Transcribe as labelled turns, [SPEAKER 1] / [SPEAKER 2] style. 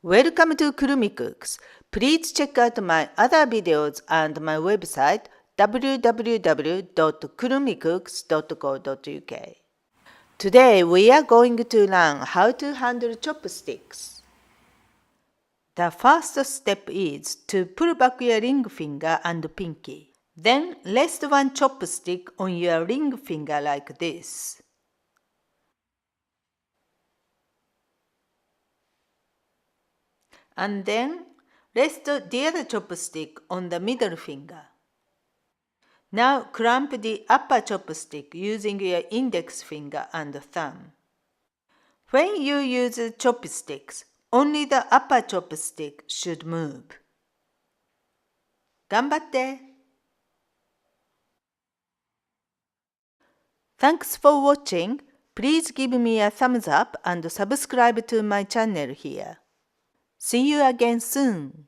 [SPEAKER 1] Welcome to Kurumicooks. Please check out my other videos and my website www.kurumicooks.co.uk. Today we are going to learn how to handle chopsticks. The first step is to pull back your ring finger and pinky. Then rest one chopstick on your ring finger like this. And then rest the other chopstick on the middle finger. Now clamp the upper chopstick using your index finger and thumb. When you use chopsticks, only the upper chopstick should move. 頑張って! Thanks for watching. Please give me a thumbs up and subscribe to my channel here. See you again soon.